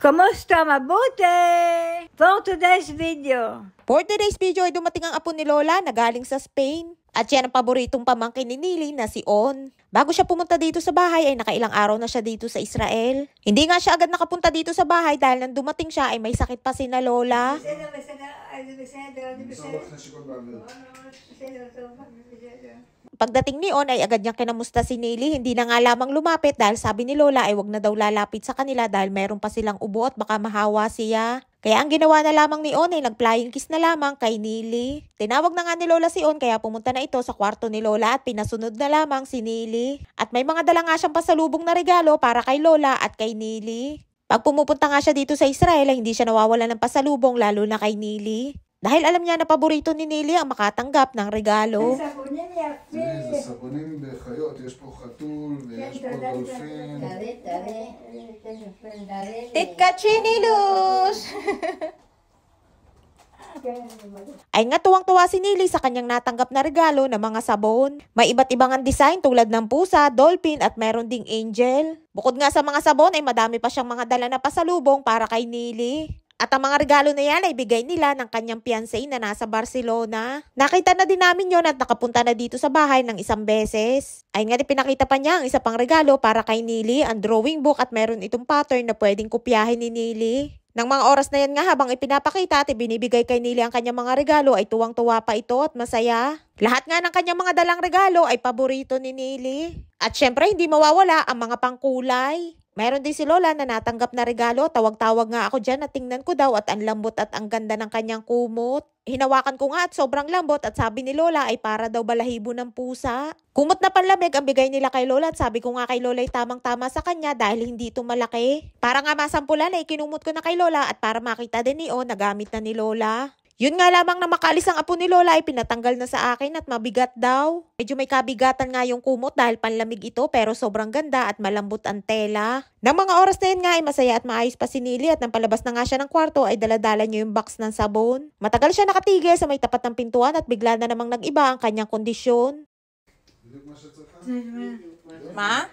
Kamusta? Mabuti! For today's video. For today's video ay dumating ang apo ni Lola na galing sa Spain. At yan ang paboritong pamangkin ni Nili na si On. Bago siya pumunta dito sa bahay ay nakailang araw na siya dito sa Israel. Hindi nga siya agad nakapunta dito sa bahay dahil nang dumating siya ay may sakit pa si na Lola. Pagdating ni On ay agad niyang kinamusta si Nili, hindi na nga lamang lumapit dahil sabi ni Lola ay wag na daw lalapit sa kanila dahil meron pa silang ubo at baka mahawa siya. Kaya ang ginawa na lamang ni On ay nag-flying kiss na lamang kay Nili. Tinawag na nga ni Lola si On kaya pumunta na ito sa kwarto ni Lola at pinasunod na lamang si Nili. At may mga dala nga siyang pasalubong na regalo para kay Lola at kay Nili. Pag pumupunta nga siya dito sa Israel ay hindi siya nawawala ng pasalubong lalo na kay Nili. Dahil alam niya na paborito ni Nili ang makatanggap ng regalo. זה סבונים בחיות, יש פה חתול ויש פה דולפין. Tikachinilos! Ay nga tuwang-tuwa si Nili sa kanyang natanggap na regalo na mga sabon. May iba't ibang ang design tulad ng pusa, dolphin at meron ding angel. Bukod nga sa mga sabon ay madami pa siyang mga dala na pasalubong para kay Nili. At ang mga regalo na yan ay bigay nila ng kanyang fiancé na nasa Barcelona. Nakita na din namin yon at nakapunta na dito sa bahay ng isang beses. Ay nga pinakita pa niya ang isa pang regalo para kay Nili, ang drawing book at meron itong pattern na pwedeng kopyahin ni Nili. Nang mga oras na yan nga habang ipinapakita at ibinibigay kay Nili ang kanyang mga regalo ay tuwang-tuwa pa ito at masaya. Lahat nga ng kanyang mga dalang regalo ay paborito ni Nili. At syempre hindi mawawala ang mga pangkulay. Meron din si Lola na natanggap na regalo. Tawag-tawag nga ako dyan at tingnan ko daw at ang lambot at ang ganda ng kanyang kumot. Hinawakan ko nga at sobrang lambot at sabi ni Lola ay para daw balahibo ng pusa. Kumot na panlamig ang bigay nila kay Lola at sabi ko nga kay Lola ay tamang-tama sa kanya dahil hindi ito malaki. Para nga masampulan ay kinumot ko na kay Lola at para makita din ni On na gamit na ni Lola. Yun nga lamang na makaalis ang apo ni Lola ay pinatanggal na sa akin at mabigat daw. Medyo may kabigatan nga yung kumot dahil panlamig ito pero sobrang ganda at malambot ang tela. Nang mga oras na yun nga ay masaya at maayos pa si Nili at nang palabas na nga siya ng kwarto ay daladala niya yung box ng sabon. Matagal siya nakatigil sa may tapat ng pintuan at bigla na namang nag-iba ang kanyang kondisyon. Ma?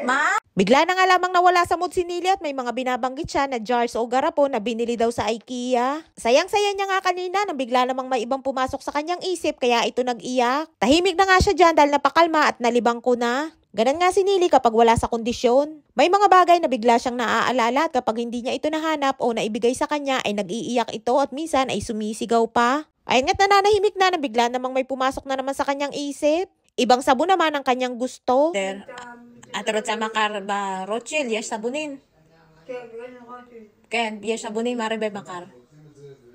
Ma? Bigla na nga lamang nawala sa mood si Nili at may mga binabanggit siya na jars o garapon na binili daw sa IKEA. Sayang-saya niya nga kanina nang bigla namang may ibang pumasok sa kanyang isip kaya ito nag-iyak. Tahimik na nga siya dyan dahil napakalma at nalibang ko na. Ganon nga si Nili kapag wala sa kondisyon. May mga bagay na bigla siyang naaalala at kapag hindi niya ito nahanap o naibigay sa kanya ay nag-iiyak ito at minsan ay sumisigaw pa. Ayun nga't nananahimik na nang bigla namang may pumasok na naman sa kanyang isip. Ibang sabon naman ang kanyang gusto. Aturot sa makar ba Rochelle, yes sabunin. Ken, yes sabunin maribay makar.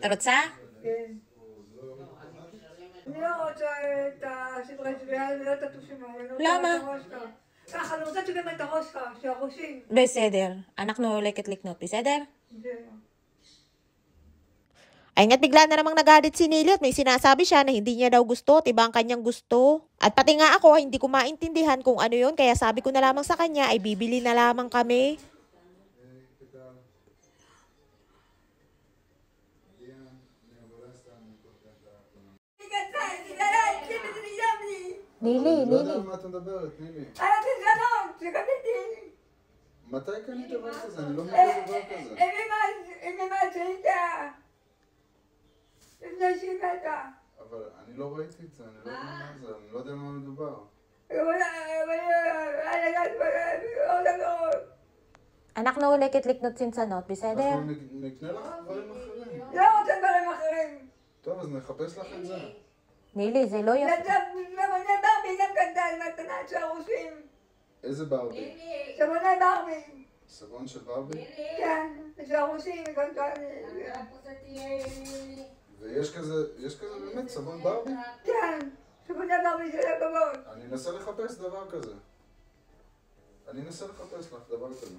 Tarot sa? Lama. Beseder. Anak no lekit-lik no. Beseder? Ay nga't bigla na namang nagalit si Nili at may sinasabi siya na hindi niya daw gusto at iba ang kanyang gusto. At pati nga ako hindi ko maintindihan kung ano yun kaya sabi ko na lamang sa kanya ay bibili na lamang kami. Nili. מה את מדברת, נילי? מתי קנית דבר כזה? אני לא מכיר דבר כזה. אבל אני לא ראיתי את זה, אני לא יודע מה זה, אני לא יודע מה מדובר. Anak no lekit-lik not sinsanot, בסדר? אנחנו נקנה לך דברים אחרים. לא רוצה דברים אחרים. טוב, אז נחפש לך את זה. נילי, זה לא יפה. סבוני ברבי גם גדל מתנה של הרוסים. איזה ברבי? סבוני ברבי. סבון של ברבי? כן, של הרוסים גדל. ויש כזה באמת סבון ברבי? כן, סבוני ברבי של הכבוד. אני אנסה לחפש דבר כזה. אני אנסה לחפש לך דבר כזה.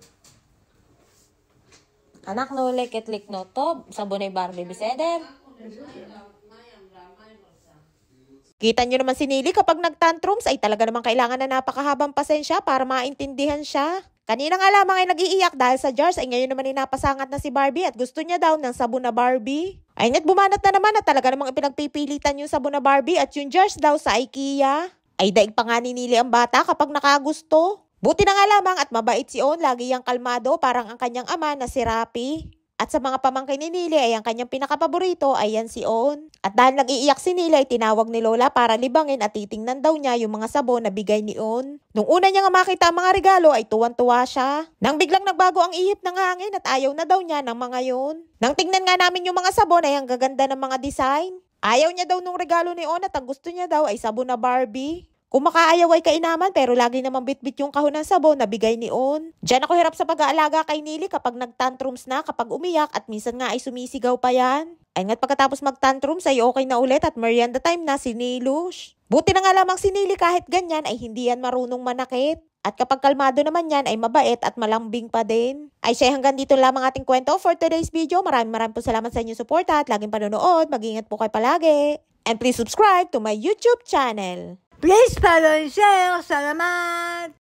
Anak no lekit-lik no to, sabonay Barbie, בסדר? Kita nyo naman si Nili kapag nag-tantrums ay talaga naman kailangan na napakahabang pasensya para maintindihan siya. Kanina nga lamang ay nag-iiyak dahil sa jars ay ngayon naman ay napasangat na si Barbie at gusto niya daw ng sabon na Barbie. Ay nga't bumanat na naman at talaga namang ipinagpipilitan yung sabon na Barbie at yung jars daw sa IKEA. Ay daig pa nga ni Nili ang bata kapag nakagusto. Buti na nga lamang at mabait si On, lagi yang kalmado parang ang kanyang ama na si Rapi. At sa mga pamangkin ni Nili ay ang kanyang pinakapaborito ay yan si On. At dahil nag-iiyak si Nili ay tinawag ni Lola para libangin at titingnan daw niya yung mga sabon na bigay ni On. Nung una niya nga makita ang mga regalo ay tuwan-tuwa siya. Nang biglang nagbago ang ihip ng hangin at ayaw na daw niya ng mga yon. Nang tingnan nga namin yung mga sabon ay ang gaganda ng mga design. Ayaw niya daw nung regalo ni On at ang gusto niya daw ay sabon na Barbie. Kung makaayaw ay kainaman pero lagi naman bitbit yung kahon ng sabon na bigay ni On. Diyan ako hirap sa pag-aalaga kay Nili kapag nag-tantrums na, kapag umiyak at minsan nga ay sumisigaw pa yan. Ay nga't pagkatapos mag-tantrums ay okay na ulit at merienda time na si Nilush. Buti na nga lamang si Nili kahit ganyan ay hindi yan marunong manakit. At kapag kalmado naman yan ay mabait at malambing pa din. Ay siya hanggang dito lamang ating kwento for today's video. Maraming po salamat sa inyong suporta at laging panonood. Mag-ingat po kayo palagi. And please subscribe to my YouTube channel. Please follow and share. Salamat!